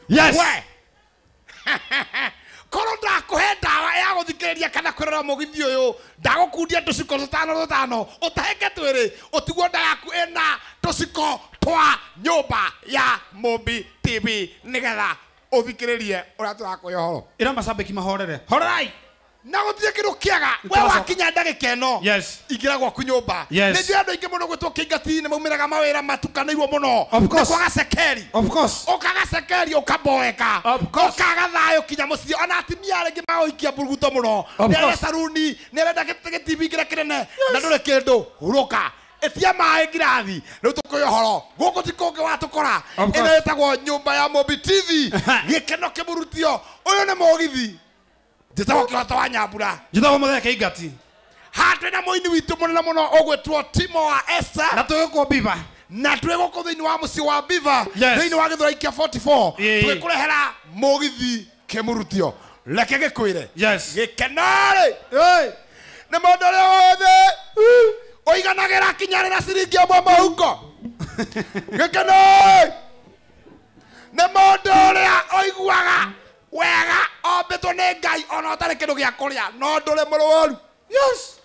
Yes. We. Koro ndakuhe ndawa ya guthikiriria kana kwirora mugithi uyu ndagukundia tuciko tutano utaheke twiri utiguo nda yaku ena tuciko twa nyumba ya Mobi TV nigetha uthikiririe uria turakuhe horo Ira mashabiki mahorere. Horai. na guthie kindu kiaga we wakinya ndagika eno Yes. igira gwaku nyumba Yes. ni ndio andu ingi muno gwitwo kingati-ini maumiraga mawira matukanirwo muno Of course. kwaga sekeri Of course. ukaga sekeri ukaboeka Of course. ukaga thayo kinya mucio ona atimia aringi magoikia buruguto muno Of nere course. saruni nerenda gitivi ngira kinene na ndure kindu huruka etia mai ngirathi riu tukuyo horo guku tikungi watukora Of course. ina etagwo nyumba ya Mobi TV gikeno kimurutio uyu ni mugithi njitagwo kihoto wa Nyambura Jithago mutheke ingati. handå na må ini witå må nene må no å gwä two Timo wa Esther Na tugikwo biba. na twä gå kå thä inä wa må ciä wa Biva Yes. thä inä wa gä thå ikia 44 Yeah. twä kå rehera må githi kä må rutio reke gä kwä re Yes. gä kenarä Hey. nä må ndå å rä a wothe å iganagä ra kinyarä na ciringi ä mwe mahuko gä kenarä nä må ndå å rä a å iguaga wega ombä two nä Ngai ona å tarä kä ndå gä a kå rä a no ndå rä må rå waru Yes.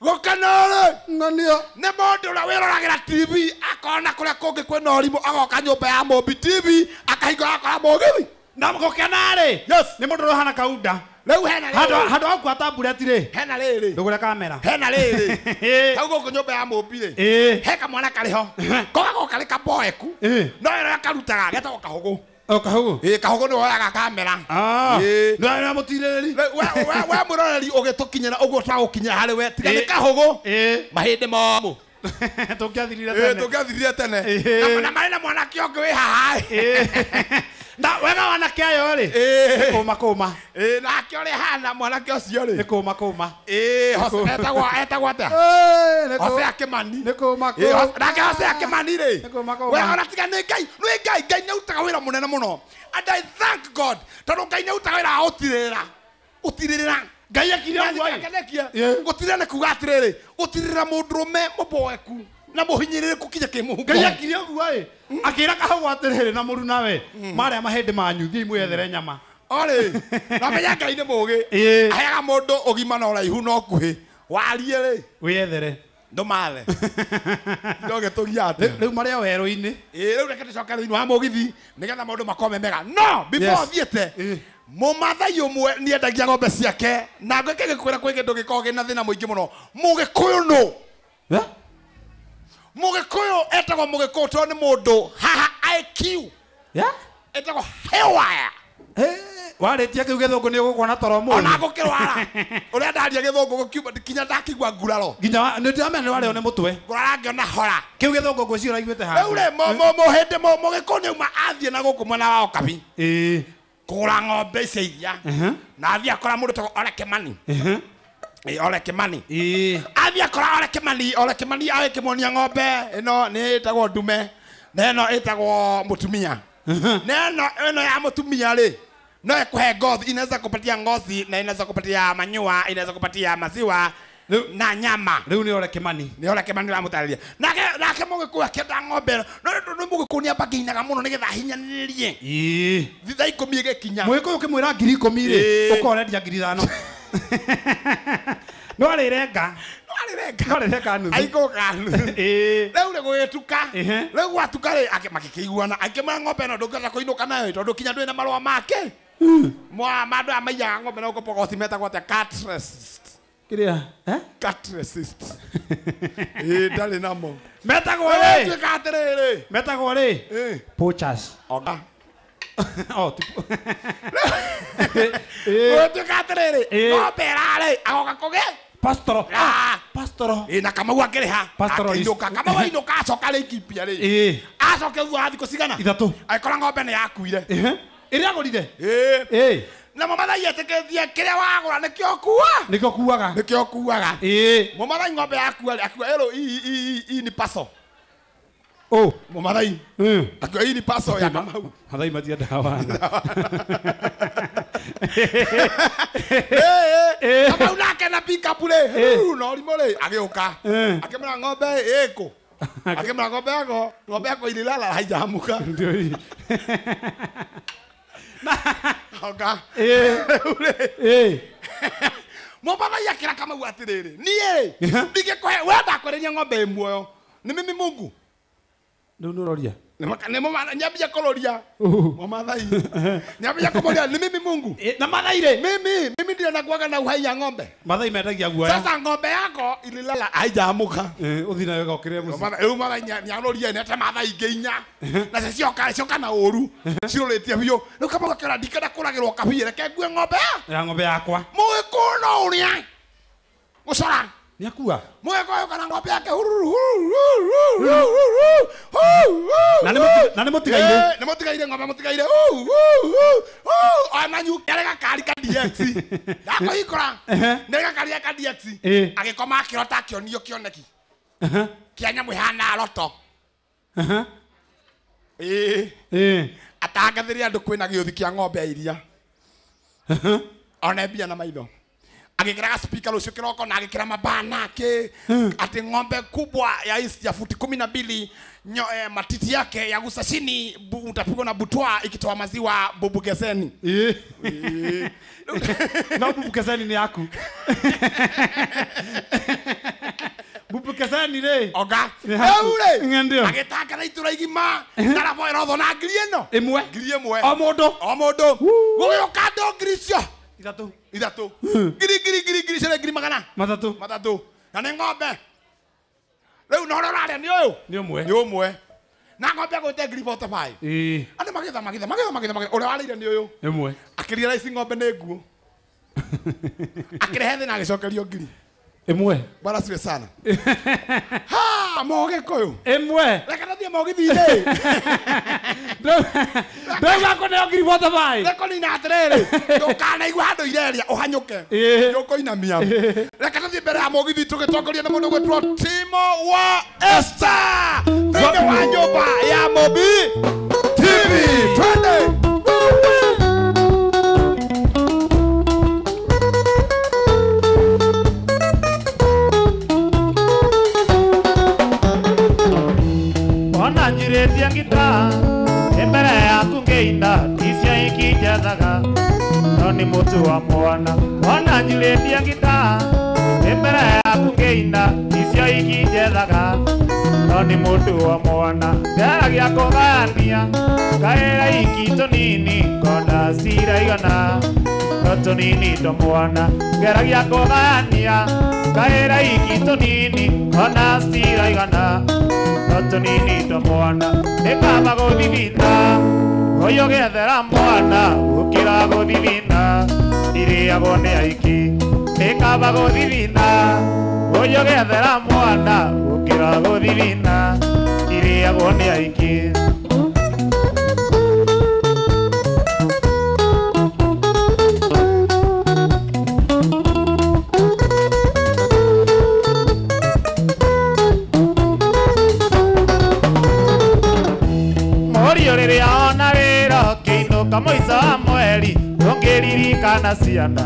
gå kenarä Ngania. nä må ndå å rä a wä roragä ra TV akona kå rä a kå ngä kwä na å rimå agoka nyå ya Mobi TV akahingå akora må githi Na mukenare. Yes. Ni mundu rohana kaunda. rä u hena Hado akwa tabuleti ri. hena rä rä Ndugure kamera. hena rä rä hau gå kå nyå ya Mobi rä he kamwana karä ho kogagå karä kaboeku no ä rä a karutaga getagwo kahå gå O kahugu. kahå gå nä woyaga kamera Ĩĩ. Na mutireri. we må roreri å gä tå kinyana å guo twagå kinyira harä we tiga nä kahå gå mahä ndä momå Tukiathirire tå tene. ngä athirire tene Ĩĩ. na marä na mwanake å ngä wä haha Na wega wanake ayo ri. Kuma kuma. nake å rä hana mwanake å cio rä Kuma kuma. etagwo atä Hosea Kimani Ni kuma nake Hosea Kimani rä Nĩkũma. we ona tiga nä Ngai nä utaga wä ra må nene må no and I thank God tondå Ngai nä utaga wä ra å tirä rä ra Ngai akire ũguo ĩ. gå tirä nä kuga atä rä rä å tirä rä ra må ndå rå me må boeku na må hinyä rä rä kå kinye kä må Ngai hungo akire ũguo ĩ. Akĩra kahugu atĩrĩrĩ na mũru nawe. Marĩa mahĩndĩ manyu thiĩ mwethere nyama. orä namenya Ngai nä må gä Ĩĩ. aheaga må ndå å gima na å raihu no nguhä warie rä Wĩyethere. ndå mathe ndogä tå gia atä Rĩu marĩa werũ-inĩ. rä u reke tå coke thä inä wa må githi nä getha maå ndå makome mega no before Yes. thiä te må mathai å mwe nä endagia ng'ombe ciake na ngä kä gä kwä ra kwä gä ndå gä korwo gä na thä na må ingä må no må gä kå yå nå må gä kå yå etagwo må gä kå tondå nä må ndå haha IQ etagwo hewaya Warĩtie kĩu gĩthũngũ nĩ ũgũkuona toro mũũru. ona gå kä rwara å rä a ndaria gä thångå gå kiuma kinya ndakigua nguraro Nginya nĩ ndĩramenya nĩ warĩo nĩ mũtwe. ngurara ngä ona hora Kĩu gĩthũngũ ngwĩciria ũraiguĩte rä u handũ. rä må hä ndä må gä kå nä uma athiä na gå kå mwena wa Okabi Ĩĩ. kå gå ra ng'ombe icia iria na athiä akora må ndå tagwo Ole Kimani Ole Kimani Ĩĩ. athiä akora Ole Kimani agä kä monia ng'ombe ä no nä ä tagwo ndume na ä no ä tagwo må tumia na ä no ya må tumia rä no ĩkũhe ngothi inaweza kupatia ngozi na inaweza kupatia manyua inaweza kupatia maziwa na nyama Rĩu nĩ Ole Kimani. nä Ole Kimani ramũtarĩria nake mũgĩkũyũ akĩenda ng'ombe ĩno no nĩ mũgĩkũyũ nĩ amba ngĩinaga mũno nĩgetha ahinyanĩrĩrie Ĩĩ. thitha ikũmi ĩgĩkinya Mũgĩkũyũ ũkĩmwĩra 10,000 rĩ Ĩĩ. ũkorwo ũrendia 5,000. No arĩrenga. No arĩrenga nuthu. aikũka Ĩĩ. rĩu nĩ gũgĩtuka Ehe. rĩu gwatuka rĩ makĩiguana akĩmwĩra ng'ombe ĩno ndũngĩhota kũinũka nayo tondũ kinya ndũrĩ na marũa make mandũ aya maiyaga ng'ombe na gũkũ pogothi metagwo atĩa catressist Kĩrĩa? catressist ndarĩ namo Metagwo rĩ. tuĩka atĩrĩrĩ Metagwo rĩ. Poachers. oga Oh, tipo. tuĩka atĩrĩrĩ Ĩĩ. ng'ombe ĩrarĩ agoka kũgĩ Pastoro. Ah. Pastoro. na Kamau akĩrĩha Pastoralist. akĩinũka Kamau ainũka acoka rĩ ikipia rĩ Ĩĩ. acoke thutha wa thikũ cigana Ithatũ. agĩkora ng'ombe nĩ yakuire Ĩhĩ. Ĩrĩa agũrire. ĩĩ Ĩĩ. na mũmathai etĩkĩtie kĩrĩa wagũra nĩkĩo kuua Nĩkĩo kuaga. nĩkĩo kuaga Ĩĩ. mũmathai ng'ombe yakua akua ĩrũ ii ni paso Oh. mũmathai akua ii ni paso ya Kamau Hathai matiendaga wana. Kamau nake na pick up rĩ na ũrimũ rĩ agĩũka akĩmwĩra ng'ombe ĩkũ Akimra ng'ombe yako ililala haijaamka. Ndio hii. Oga. Mobaba yakira kama uatiriri. Nie. Ndingekuhe wenda kwerenya ng'ombe muoyo. Ni mimi Mungu. Ndio roria. Nyambia koloria. Mamathai. Nyambia koloria ni mimi Mungu. Na mathaire. Mimi ndio nakuaga na uhai ya ng'ombe. Mathai metagia guoya. Sasa ng'ombe yako ililala haijaamka. Uthi nayo gokire muci. Mathai nyaroria ni ata mathai ngeinya. Na cionka na uru. Ciroretie biu. Riu kama gakira ndikenda kuragirwo kabire ke ngue ng'ombe. Ya ng'ombe yakwa. Muikuno uria. Gucora. Niakua. Mweko yo kana ng'ombe yake. Na mutigaire. Ni mutigaire ng'ombe mutigaire. Amanyu kerega kari ka DX. Yako ikora. Nega kari ka DX. Agikoma akirota kionio kioneki. Kianya muhana roto. Atangathiria andu kwina giuthi kia ng'ombe iria. Ona bia na maitho. Agikira speaker lucio kiroko na agikira mabana ke ati ng'ombe kubwa ya futi 12 matiti yake yagusa chini utapigwa na butwa ikitoa maziwa bubugezeni. Na bubugezeni ni yaku. Bubugezeni re. Oga. Eure. Ngendio. Agitaka na itura igima. Na boy rotho na ngirieno. Imwe. Ngiriemwe. O mundu. Guyo kado ngiricio. Idatu. Giri sere giri magana. Matatu. Na ni ng'ombe. Leo no rara ni uyu. Ni umwe. Ni umwe. Na ng'ombe go te giri 45. Ande magitha. Ore warire ni uyu. Imwe. Akiria raici ng'ombe ni nguo. Akirehe thina agicokerio ngiri. Imwe. Bwana siwe sana. Ha, moge koyo. Imwe. Reka nathie mogithire. Ndauga ko ne ngiri 45. Reka ni na atiriri. Ndukana igwa handu ireria uhanyuke. Ndoko inamia. Reka nathie mbere ya mogithi tugitongoria na mundu gwetwo Timo wa Esther. Thĩinĩ wa nyũmba ya Mobi TV. Twende. Njirĩtie ngita mbere yaku ngĩina icio ikinjethaga no nĩ mũtu wa mwana. Ona njirĩtie ngita mbere yaku ngĩina icio ikinjethaga no nĩ mũtu wa mwana. Ngeragia kũgania kaĩra iki tũnini ngona ciraigana no tũnini twa mwana. Ngeragia kũgania kaĩra iki tũnini ngona ciraigana nini to mwana. Nikaba guthithina uyu gethera mwana ukira guthithina iriagwo ni aiki. Nikaba guthithina uyu gethera mwana ukira guthithina iriagwo ni aiki. Kamoisa wa mweri ndũngĩririkana ciana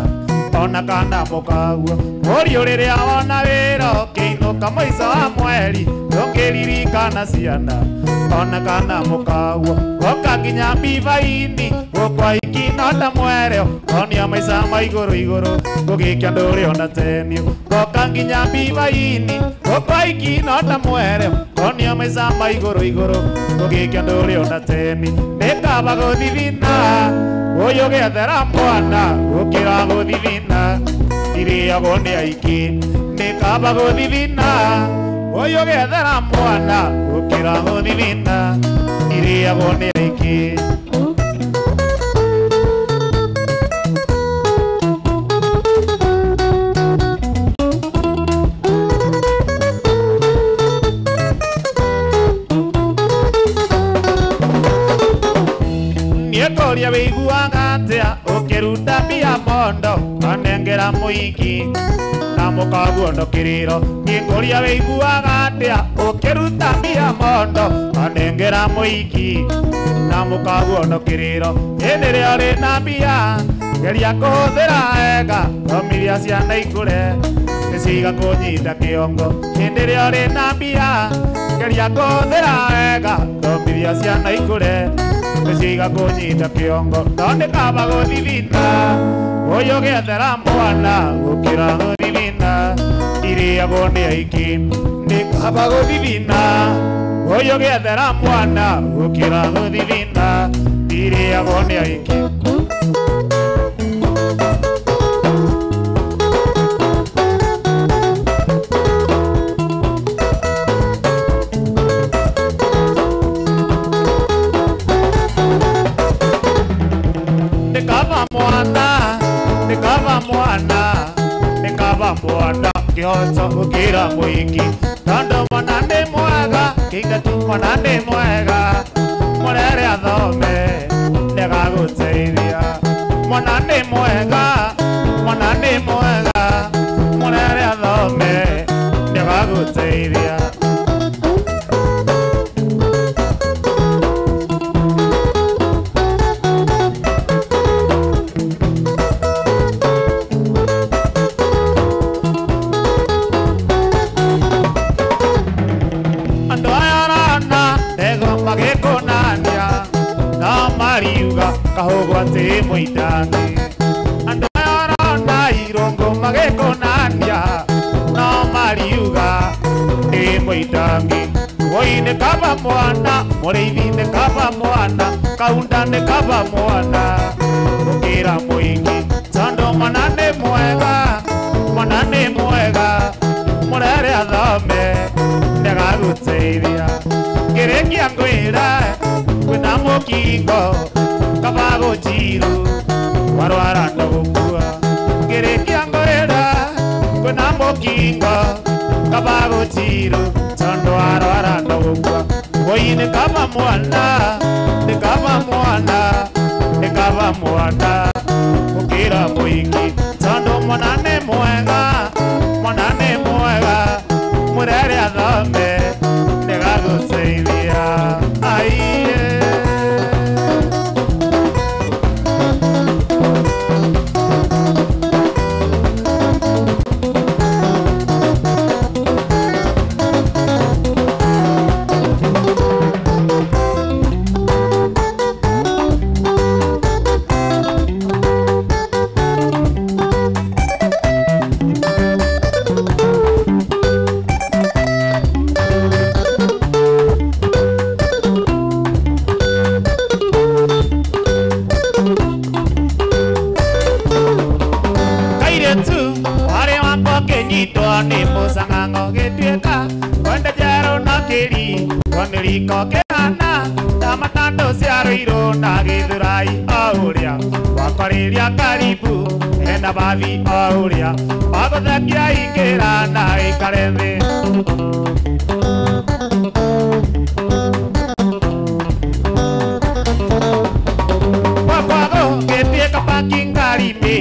ona kana mũkaguo. Mũriũ rĩrĩa wona wĩra ũkĩinũka mũico wa mweri ndũngĩririkana ciana ona kana mũkaguo. Goka nginya mbiba-inĩ gũkwa ikinota mwereo onio maica ma igũrũ gũgĩkia ndũrĩ ona tenio. Goka nginya mbiba-inĩ gũkwa ikinota mwereo onio maica ma igũrũ gũgĩkia ndũrĩ ona teni. Nĩkaba gũthithina ũyũ gĩethera mwana gũkĩra gũthithina iriagwo nĩ aiki. Nĩkaba gũthithina ũyũ gĩethera mwana gũkĩra gũthithina iriagwo nĩ aiki. Nĩekoria wĩiguaga atĩa ũkĩruta mbia mondo kanengera mũingĩ na mũkaguo ndũkĩrĩro. Nĩekoria wĩiguaga atĩa ũkĩruta mbia mondo kanengera mũingĩ na mũkaguo ndũkĩrĩro. Hĩndĩ ĩrĩa ũrĩ na mbia geria kũhũthĩra wega thomithia ciana ikũre niciga kunyita kiongo hindi ria ri na mbia geria kuthira wega thomithia ciana ikure niciga kunyita kiongo no ndikamba guthithina uyu giethera mwana gukira guthithina iriagwo ni aiki ndikamba guthithina uyu giethera mwana gukira guthithina iriagwo ni aiki mwana kihota gukira muingi tondo mwana ni mwega kingatu mwana ni mwega murere athome ndagaguteithia mwana ni mwega murere athome ndagaguteithia kahogwa te moitangi ando arona irongo magekonania no mariuga te moitangi woine kaba mwana moreithine kaba mwana kaundane kaba mwana ukira moingi tondo mwana ne mwega murere athome ndagaguteithia ngerekia ngwira kwina mukingo kabago jiru warwara ndogukua gerekia ngorera kwina mukingo kabago jiru tondo warwara ndogukua woine kaba mwana ukira muingi tondo mwana ne mwega murere athome ndagaguteithia aiye Niriko kehana tamatando ciaroiro na githurai auria wakoriria karibu enda bathi auria baguthakia ingira na ikare thi wakwago getieka parking ngari-ini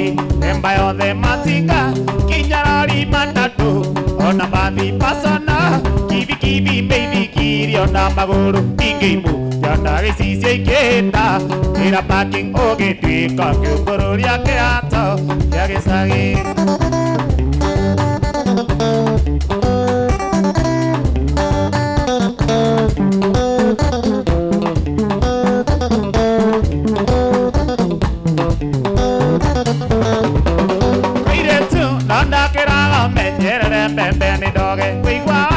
emba yothe matinga kinyarari matatu ona bathi pasona kibi baby kirio na maguru ingimu yanda gicicio ikenda ira parking ogituika kiumbururia kiato kia gicagi menyerere mbembe ni doge kuigua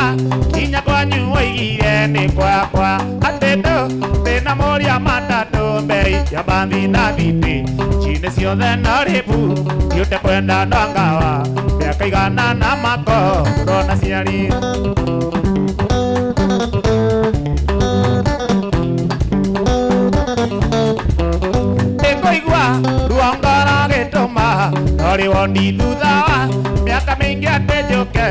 kinya kwanyu oigire ni kwakwa atendo tena moria matatu mbei ya bambi na viti chine ciothe no ribu yute kwenda ndongawa miaka igana na mako rona ciari ndikuigua ruongoro gituma nori woni thutha miaka mingi atejuke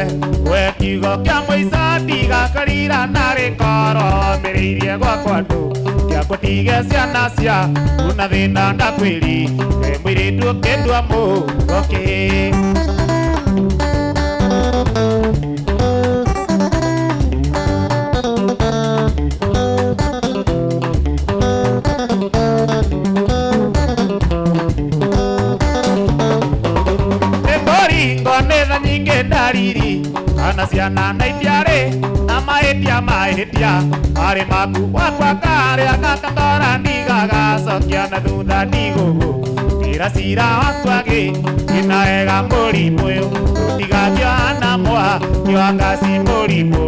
we kiugo kia muica ndigakarira na rikoro mbiriirie gwakwa ndu kia gutige ciana cia una thina ndakwiri we mwiritu ukindua mugoki na naidiare na maetia are maku wakwa kare akakandora ndigaga sokia na thutha ndigugu kirasira wakwage kinaega mũrimũ ndigagĩana mwa kĩwangasi mũrimũ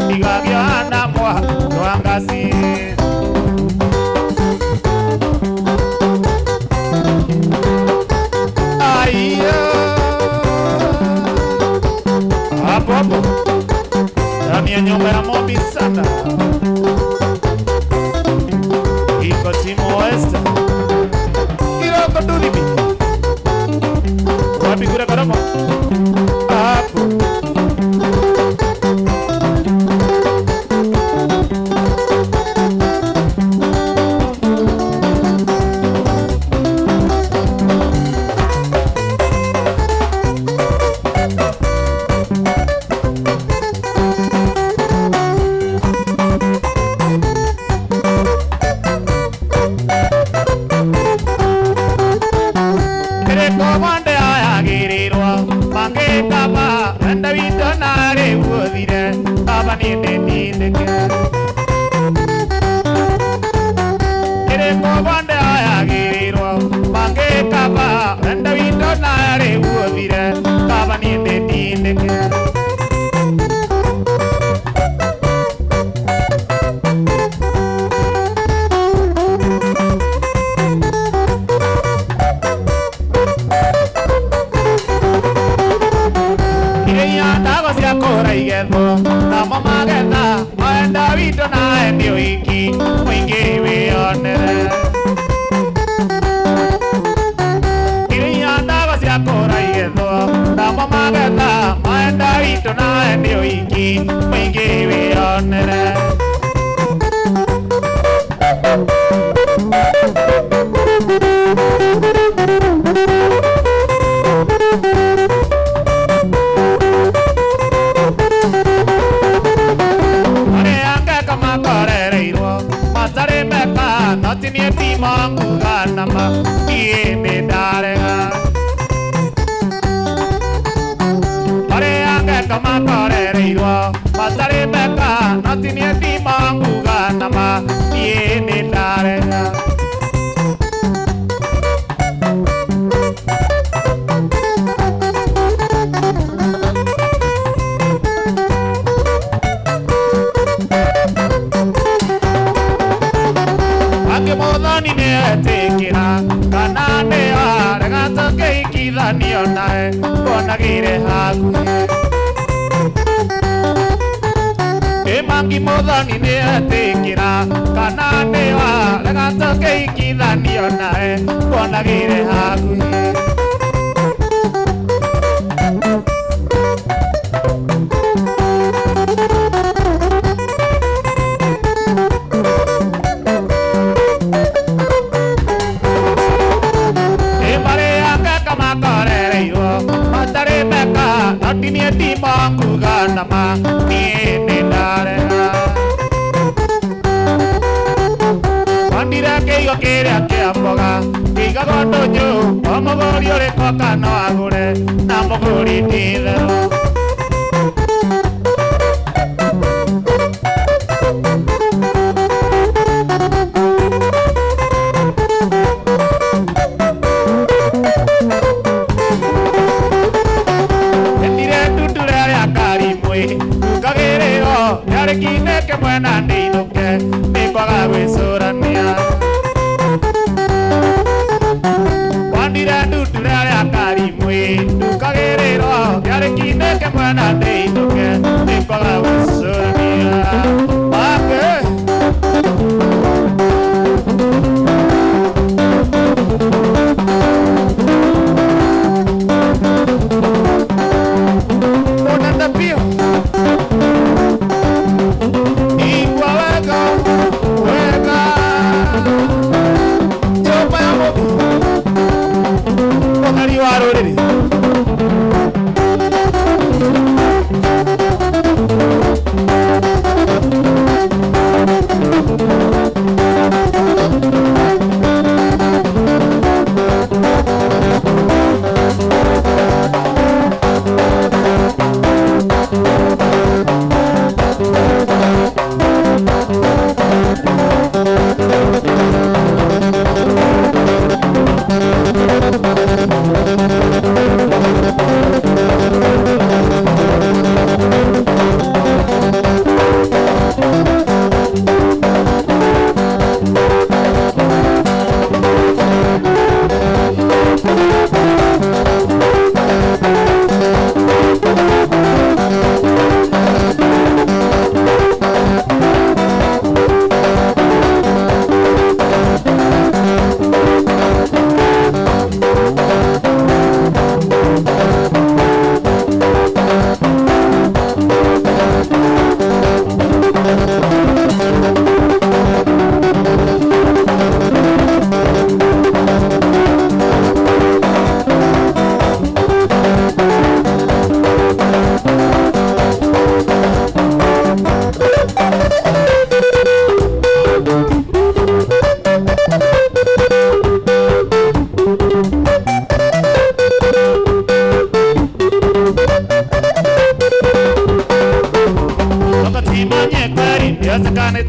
ndigagĩana mwa kĩwangasi Hapo ndani ya nyumba ya Mobi sana iko Timo West Kiroko Dudibi wapi kura karamo hapo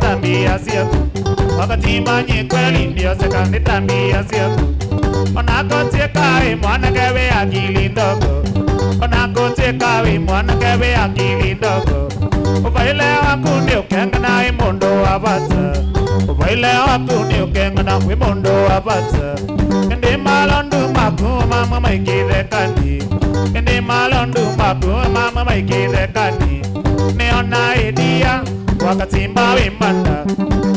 tabia zetu. Wakati manye kweli ndio seka ni tabia zetu. Unakoteka mwanake we akili ndogo. Unakoteka mwanake we akili ndogo. Uvaile waku ndio kenga na imondo wabata. Uvaile waku ndio kenga na imondo wabata. Kende malondu maku mama maikide kandi. Kende malondu maku mama maikide kandi. Neona idea wakatimba wimanda.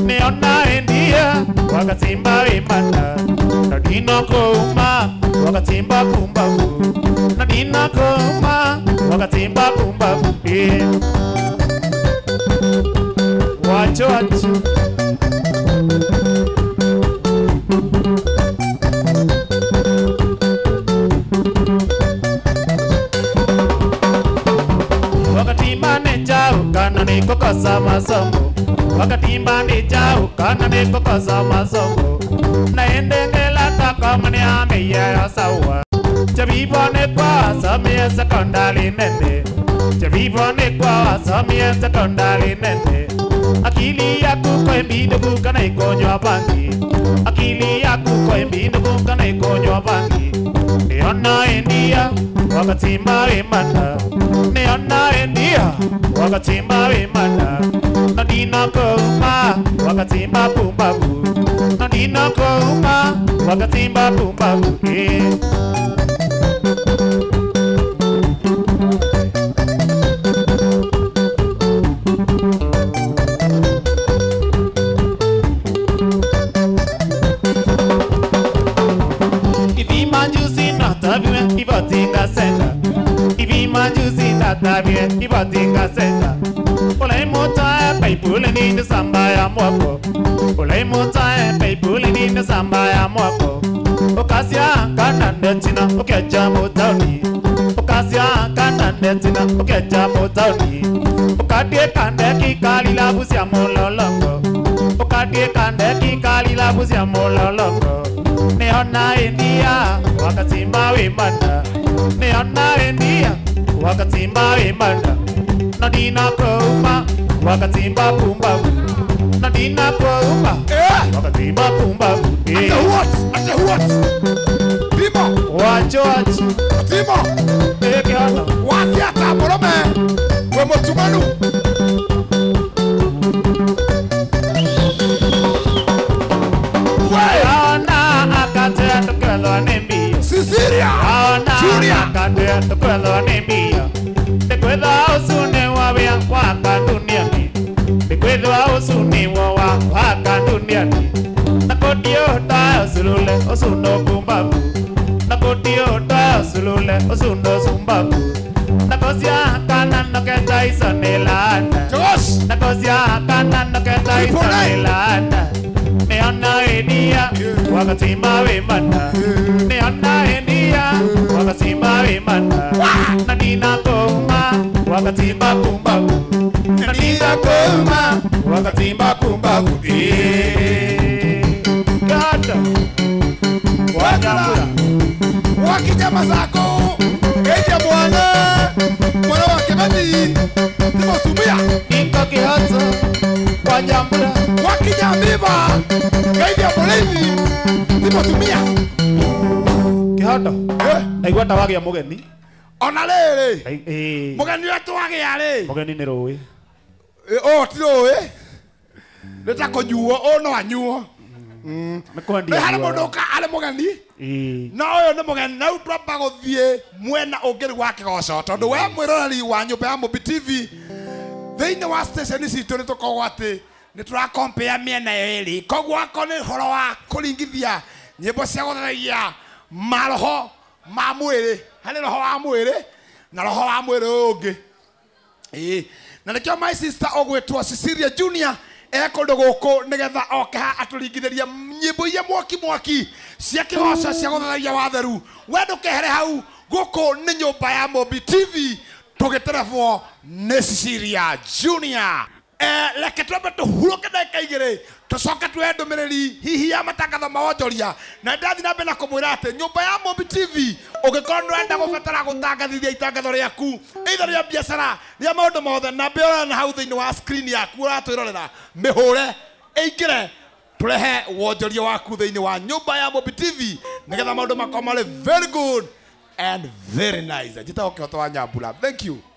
Neona idea wakatimba wimanda. Nadina kuma wakatimba kumbavu. Nadina kuma wakatimba kumbavu. Wacho wacho. Wakati mane jao kana ni kokosa masomo. Wakati mane jao kana ni kokosa masomo. Naendengela kama ni ameya sawa. Chabibone kwa samia sekondari nene. Chabibone kwa samia sekondari nene. Akili yaku kwa mbinu kukana ikonywa bangi. Akili yaku kwa mbinu kukana ikonywa bangi. Neona India wakatimba wimanda. Neona India wakatimba wimanda. Nadina kuma wakatimba pumbavu. Nadina kuma wakatimba pumbavu. Ibatinga senda. Ivi majusi natabie ibatinga senda. Olay mota paipule ni samba ya mwako. Olay mota paipule ni samba ya mwako. Okasia kana netina okeja motani. Okasia kana netina okeja motani. Okadie kande kikali la busia mololongo. Okadie kande kikali la busia mololongo. Neona India wakatimba wimanda. Neona India wakatimba wimanda. Nadina kuma wakatimba pumbavu. Nadina kuma wakatimba pumbavu. Ate what? Timo. Wacho wacho. Timo. Eke hana. Wasi ata morome. We motumanu. Sicilia, Julia, Kande tukwelo nimbia. Tekwedha usune wabia waka duniani. Tekwedha usune waka duniani. Nakodio ta usulule usundo kumbavu. Nakodio ta usulule usundo sumbavu. Nakosia kana nokenda isonelana. Nakosia kana nokenda isonelana. Neona India wakatimba wimanda. Neona India wakatimba wimanda. Nadina kuma wakatimba kumbavu. Nadina kuma wakatimba kumbavu. Gata wajambura wakijama zako keja mwana wake badi Timo subia Inka kihaza wajambura wakijambiba keja poleni Timo tumia kihata naigua tawagi ya mugeni ona lele mugeni wetu wage yale mugeni ni rowe tiro leta kojuo no anyuo hale munduka ale mugeni no yo ne mugeni na utrapa gothie mwena ungiri wake goco tondu we mwirorari wa nyumba ya Mobi TV thiini wa station citu ni tukorwo ati ni tura compare miena eri koguo ako ni horo wa kuringithia nyimbo cia gutharagia maroho ma mwiri hani roho wa mwiri na roho wa mwiri ungi na nikio my sister ogwetwo Cecilia Junior ekoldo goko nigetha oka aturingithiria nyimbo iria mwaki cia kigoco cia gutharagia watheru wendo kehere hau goko ni nyumba ya Mobi TV tugiterefwo ni Cecilia Junior leke twambe tuhuruke ndagika igiri tucoka tuhe ndumiriri hihi ya matangatho ma wonjoria na ndathi na mbere na kumwira ati nyumba ya Mobi TV ugikorwo ndurenda gubatara gutangathithia itangatho riaku either ya biacara ya maundu mothe na mbere na hau thiini wa screen yaku uratwirorera mihure ingire turehe wonjoria waku thiini wa nyumba ya Mobi TV nigetha maundu makoma very good and very nice. Jita ukihoto wa Nyambura. Thank you.